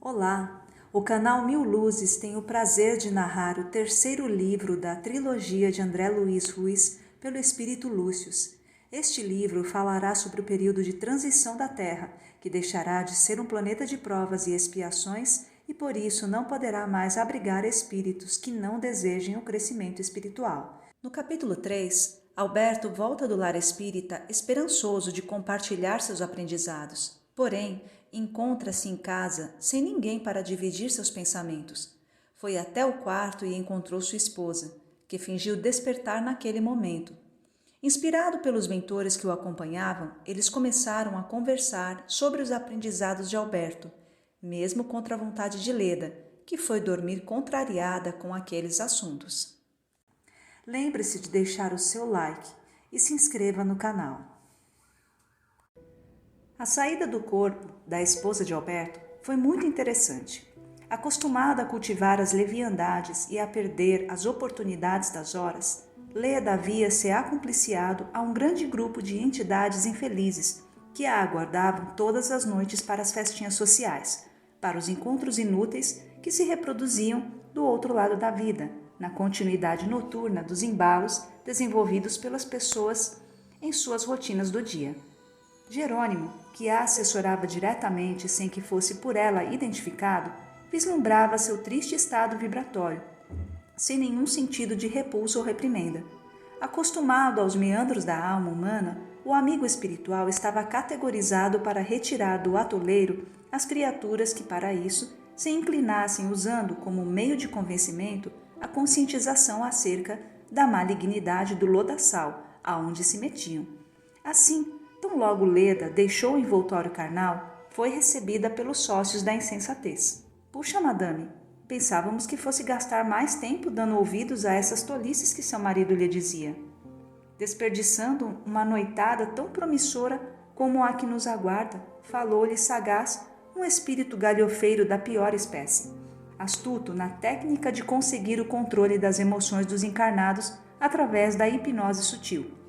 Olá! O canal Mil Luzes tem o prazer de narrar o terceiro livro da trilogia de André Luiz Ruiz pelo Espírito Lúcius. Este livro falará sobre o período de transição da Terra, que deixará de ser um planeta de provas e expiações e por isso não poderá mais abrigar espíritos que não desejem o crescimento espiritual. No capítulo 3, Alberto volta do lar espírita esperançoso de compartilhar seus aprendizados. Porém, encontra-se em casa sem ninguém para dividir seus pensamentos. Foi até o quarto e encontrou sua esposa, que fingiu despertar naquele momento. Inspirado pelos mentores que o acompanhavam, eles começaram a conversar sobre os aprendizados de Alberto, mesmo contra a vontade de Leda, que foi dormir contrariada com aqueles assuntos. Lembre-se de deixar o seu like e se inscreva no canal. A saída do corpo da esposa de Alberto foi muito interessante. Acostumada a cultivar as leviandades e a perder as oportunidades das horas, Leda havia se acompliciado a um grande grupo de entidades infelizes que a aguardavam todas as noites para as festinhas sociais, para os encontros inúteis que se reproduziam do outro lado da vida, na continuidade noturna dos embalos desenvolvidos pelas pessoas em suas rotinas do dia. Jerônimo, que a assessorava diretamente sem que fosse por ela identificado, vislumbrava seu triste estado vibratório, sem nenhum sentido de repulso ou reprimenda. Acostumado aos meandros da alma humana, o amigo espiritual estava categorizado para retirar do atoleiro as criaturas que, para isso, se inclinassem usando como meio de convencimento a conscientização acerca da malignidade do lodaçal aonde se metiam. Assim, tão logo Leda deixou o envoltório carnal, foi recebida pelos sócios da insensatez. Puxa, madame, pensávamos que fosse gastar mais tempo dando ouvidos a essas tolices que seu marido lhe dizia, desperdiçando uma noitada tão promissora como a que nos aguarda, falou-lhe sagaz um espírito galhofeiro da pior espécie, astuto na técnica de conseguir o controle das emoções dos encarnados através da hipnose sutil.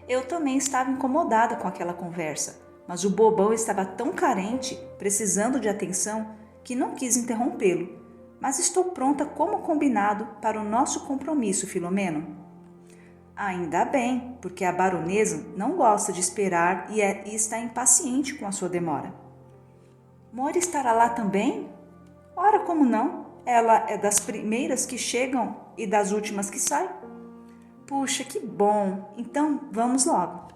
Eu também estava incomodada com aquela conversa, mas o bobão estava tão carente, precisando de atenção, que não quis interrompê-lo. Mas estou pronta como combinado para o nosso compromisso, Filomeno. Ainda bem, porque a baronesa não gosta de esperar e está impaciente com a sua demora. Mori estará lá também? Ora, como não? Ela é das primeiras que chegam e das últimas que saem. Puxa, que bom! Então, vamos logo.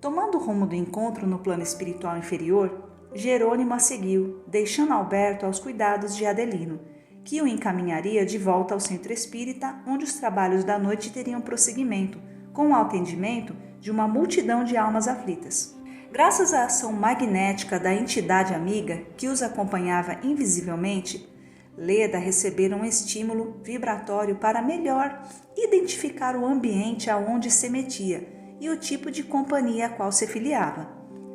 Tomando o rumo do encontro no plano espiritual inferior, Jerônimo a seguiu, deixando Alberto aos cuidados de Adelino, que o encaminharia de volta ao centro espírita, onde os trabalhos da noite teriam prosseguimento, com o atendimento de uma multidão de almas aflitas. Graças à ação magnética da entidade amiga que os acompanhava invisivelmente, Leda recebera um estímulo vibratório para melhor identificar o ambiente aonde se metia e o tipo de companhia a qual se filiava.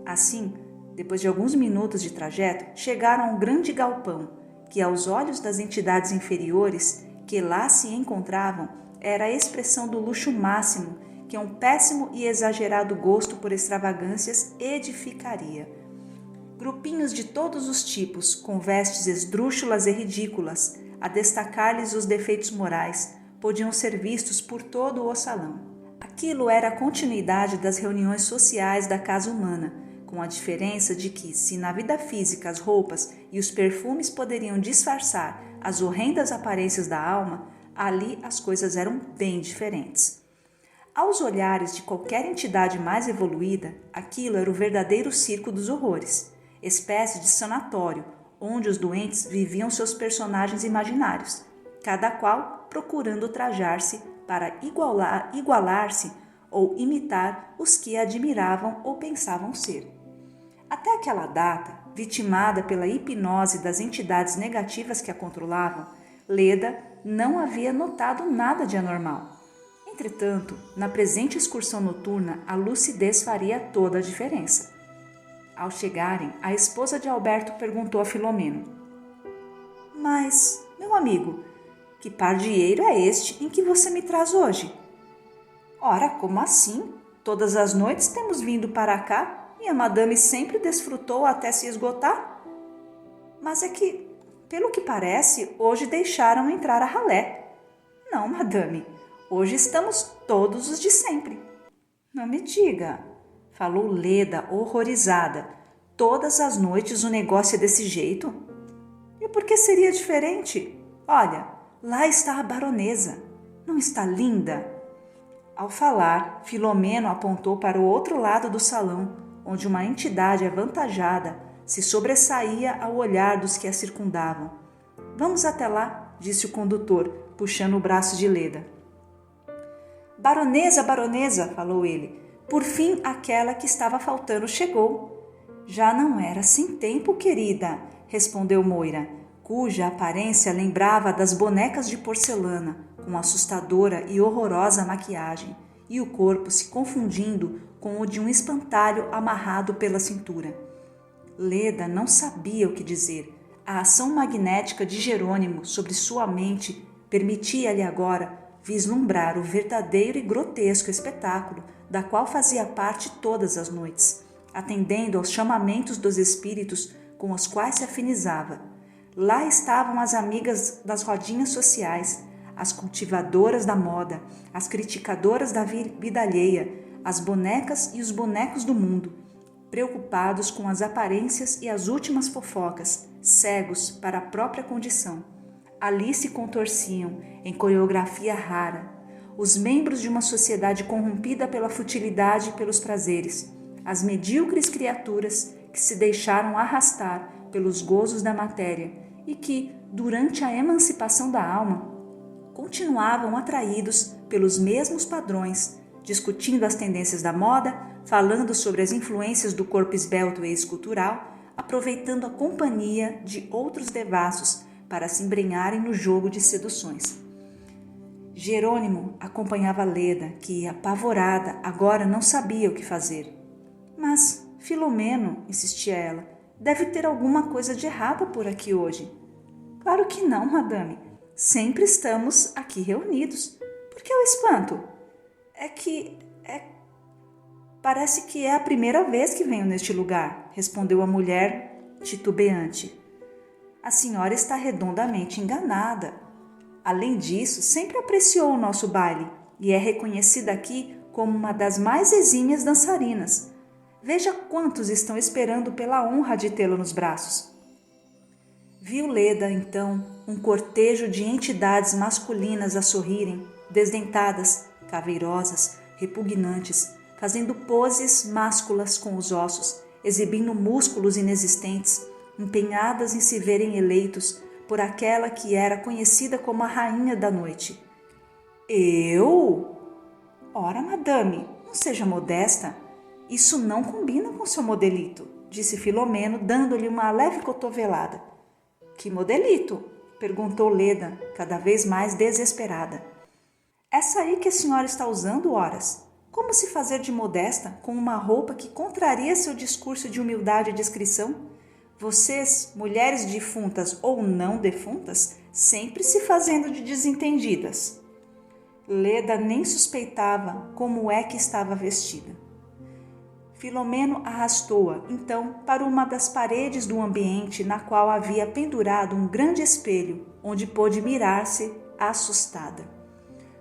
Assim, depois de alguns minutos de trajeto, chegaram a um grande galpão, que aos olhos das entidades inferiores que lá se encontravam era a expressão do luxo máximo que um péssimo e exagerado gosto por extravagâncias edificaria. Grupinhos de todos os tipos, com vestes esdrúxulas e ridículas, a destacar-lhes os defeitos morais, podiam ser vistos por todo o salão. Aquilo era a continuidade das reuniões sociais da casa humana, com a diferença de que, se na vida física as roupas e os perfumes poderiam disfarçar as horrendas aparências da alma, ali as coisas eram bem diferentes. Aos olhares de qualquer entidade mais evoluída, aquilo era o verdadeiro circo dos horrores, espécie de sanatório, onde os doentes viviam seus personagens imaginários, cada qual procurando trajar-se para igualar-se ou imitar os que admiravam ou pensavam ser. Até aquela data, vitimada pela hipnose das entidades negativas que a controlavam, Leda não havia notado nada de anormal. Entretanto, na presente excursão noturna, a lucidez faria toda a diferença. Ao chegarem, a esposa de Alberto perguntou a Filomeno: Mas, meu amigo, que pardieiro é este em que você me traz hoje? Ora, como assim? Todas as noites temos vindo para cá e a madame sempre desfrutou até se esgotar? Mas é que, pelo que parece, hoje deixaram entrar a ralé. Não, madame, hoje estamos todos os de sempre. Não me diga, falou Leda, horrorizada. Todas as noites o negócio é desse jeito? E por que seria diferente? Olha, lá está a baronesa. Não está linda? Ao falar, Filomeno apontou para o outro lado do salão, onde uma entidade avantajada se sobressaía ao olhar dos que a circundavam. Vamos até lá, disse o condutor, puxando o braço de Leda. Baronesa, baronesa, falou ele, por fim aquela que estava faltando chegou. Já não era sem tempo, querida, respondeu Moira, cuja aparência lembrava das bonecas de porcelana, com assustadora e horrorosa maquiagem, e o corpo se confundindo com o de um espantalho amarrado pela cintura. Leda não sabia o que dizer. A ação magnética de Jerônimo sobre sua mente permitia-lhe agora vislumbrar o verdadeiro e grotesco espetáculo da qual fazia parte todas as noites, atendendo aos chamamentos dos espíritos com os quais se afinizava. Lá estavam as amigas das rodinhas sociais, as cultivadoras da moda, as criticadoras da vida alheia, as bonecas e os bonecos do mundo, preocupados com as aparências e as últimas fofocas, cegos para a própria condição. Ali se contorciam, em coreografia rara, os membros de uma sociedade corrompida pela futilidade e pelos prazeres, as medíocres criaturas que se deixaram arrastar pelos gozos da matéria e que, durante a emancipação da alma, continuavam atraídos pelos mesmos padrões, discutindo as tendências da moda, falando sobre as influências do corpo esbelto e escultural, aproveitando a companhia de outros devassos para se embrenharem no jogo de seduções. Jerônimo acompanhava Leda, que, apavorada, agora não sabia o que fazer. Mas, Filomeno, insistia ela, deve ter alguma coisa de errada por aqui hoje. Claro que não, madame. Sempre estamos aqui reunidos. Por que o espanto? Parece que é a primeira vez que venho neste lugar, respondeu a mulher titubeante. A senhora está redondamente enganada. Além disso, sempre apreciou o nosso baile e é reconhecida aqui como uma das mais exímias dançarinas. Veja quantos estão esperando pela honra de tê-la nos braços. Viu Leda, então, um cortejo de entidades masculinas a sorrirem, desdentadas, caveirosas, repugnantes, fazendo poses másculas com os ossos, exibindo músculos inexistentes, empenhadas em se verem eleitos por aquela que era conhecida como a rainha da noite. Eu? Ora, madame, não seja modesta. Isso não combina com seu modelito, disse Filomeno, dando-lhe uma leve cotovelada. Que modelito? Perguntou Leda, cada vez mais desesperada. Essa aí que a senhora está usando, horas. Como se fazer de modesta com uma roupa que contraria seu discurso de humildade e discrição? Vocês, mulheres defuntas ou não defuntas, sempre se fazendo de desentendidas. Leda nem suspeitava como é que estava vestida. Filomeno arrastou-a, então, para uma das paredes do ambiente na qual havia pendurado um grande espelho, onde pôde mirar-se assustada.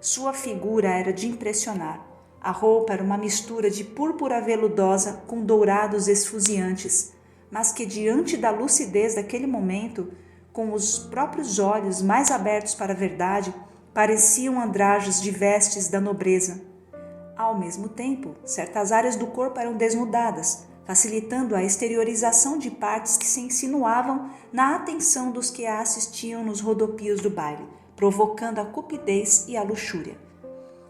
Sua figura era de impressionar. A roupa era uma mistura de púrpura veludosa com dourados esfuziantes, mas que diante da lucidez daquele momento, com os próprios olhos mais abertos para a verdade, pareciam andrajos de vestes da nobreza. Ao mesmo tempo, certas áreas do corpo eram desnudadas, facilitando a exteriorização de partes que se insinuavam na atenção dos que a assistiam nos rodopios do baile, provocando a cupidez e a luxúria.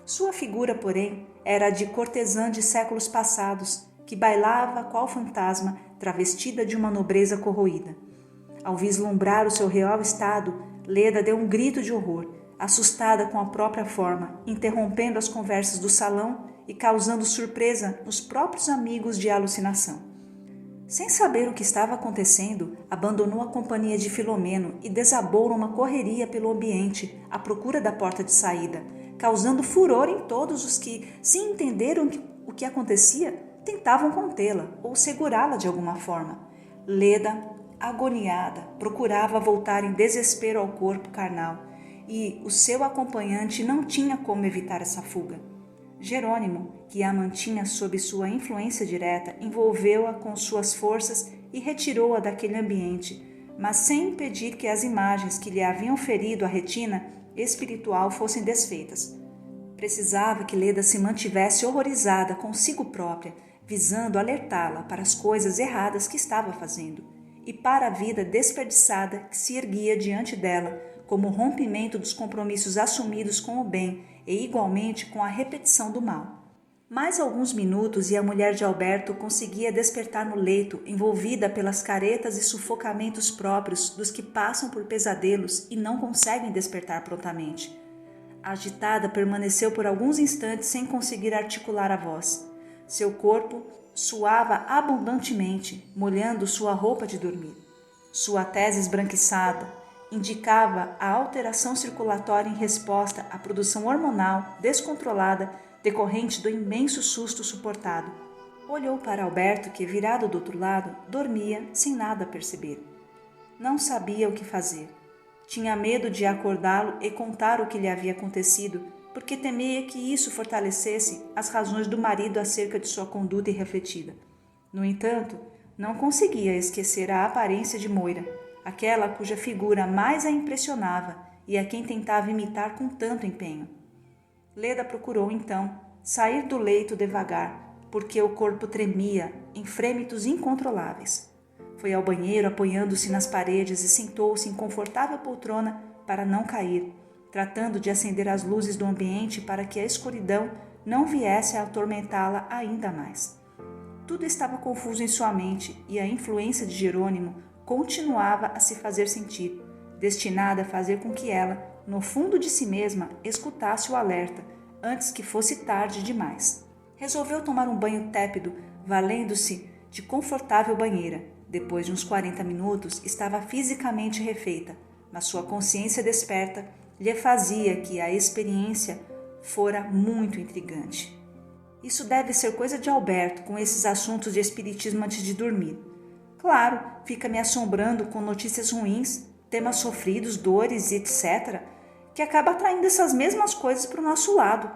Sua figura, porém, era a de cortesã de séculos passados, que bailava qual fantasma, travestida de uma nobreza corroída. Ao vislumbrar o seu real estado, Leda deu um grito de horror, assustada com a própria forma, interrompendo as conversas do salão e causando surpresa nos próprios amigos de alucinação. Sem saber o que estava acontecendo, abandonou a companhia de Filomeno e desabou numa correria pelo ambiente, à procura da porta de saída, causando furor em todos os que, se entenderam o que acontecia, tentavam contê-la ou segurá-la de alguma forma. Leda, agoniada, procurava voltar em desespero ao corpo carnal e o seu acompanhante não tinha como evitar essa fuga. Jerônimo, que a mantinha sob sua influência direta, envolveu-a com suas forças e retirou-a daquele ambiente, mas sem impedir que as imagens que lhe haviam ferido a retina espiritual fossem desfeitas. Precisava que Leda se mantivesse horrorizada consigo própria, visando alertá-la para as coisas erradas que estava fazendo e para a vida desperdiçada que se erguia diante dela, como o rompimento dos compromissos assumidos com o bem e igualmente com a repetição do mal. Mais alguns minutos e a mulher de Alberto conseguia despertar no leito, envolvida pelas caretas e sufocamentos próprios dos que passam por pesadelos e não conseguem despertar prontamente. A agitada permaneceu por alguns instantes sem conseguir articular a voz. Seu corpo suava abundantemente, molhando sua roupa de dormir. Sua tese esbranquiçada indicava a alteração circulatória em resposta à produção hormonal descontrolada decorrente do imenso susto suportado. Olhou para Alberto, que, virado do outro lado, dormia sem nada perceber. Não sabia o que fazer. Tinha medo de acordá-lo e contar o que lhe havia acontecido, porque temia que isso fortalecesse as razões do marido acerca de sua conduta irrefletida. No entanto, não conseguia esquecer a aparência de Moira, aquela cuja figura mais a impressionava e a quem tentava imitar com tanto empenho. Leda procurou, então, sair do leito devagar, porque o corpo tremia em frêmitos incontroláveis. Foi ao banheiro apoiando-se nas paredes e sentou-se em confortável poltrona para não cair, tratando de acender as luzes do ambiente para que a escuridão não viesse a atormentá-la ainda mais. Tudo estava confuso em sua mente e a influência de Jerônimo continuava a se fazer sentir, destinada a fazer com que ela, no fundo de si mesma, escutasse o alerta antes que fosse tarde demais. Resolveu tomar um banho tépido, valendo-se de confortável banheira. Depois de uns 40 minutos, estava fisicamente refeita, mas sua consciência desperta lhe fazia que a experiência fora muito intrigante. Isso deve ser coisa de Alberto, com esses assuntos de espiritismo antes de dormir. Claro, fica me assombrando com notícias ruins, temas sofridos, dores, etc., que acaba atraindo essas mesmas coisas para o nosso lado.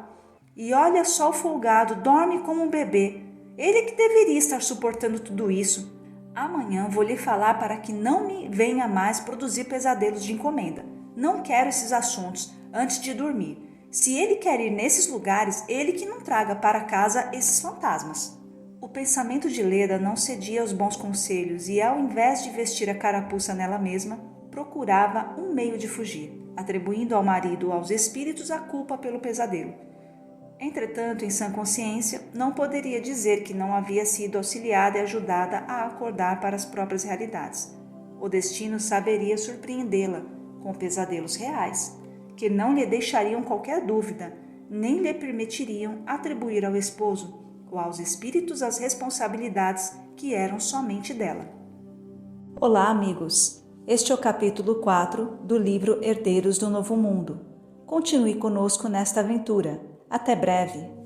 E olha só o folgado, dorme como um bebê. Ele que deveria estar suportando tudo isso. Amanhã vou lhe falar para que não me venha mais produzir pesadelos de encomenda. Não quero esses assuntos antes de dormir. Se ele quer ir nesses lugares, ele que não traga para casa esses fantasmas. O pensamento de Leda não cedia aos bons conselhos e, ao invés de vestir a carapuça nela mesma, procurava um meio de fugir, atribuindo ao marido ou aos espíritos a culpa pelo pesadelo. Entretanto, em sã consciência, não poderia dizer que não havia sido auxiliada e ajudada a acordar para as próprias realidades. O destino saberia surpreendê-la com pesadelos reais, que não lhe deixariam qualquer dúvida, nem lhe permitiriam atribuir ao esposo ou aos espíritos as responsabilidades que eram somente dela. Olá, amigos! Este é o capítulo 4 do livro Herdeiros do Novo Mundo. Continue conosco nesta aventura. Até breve!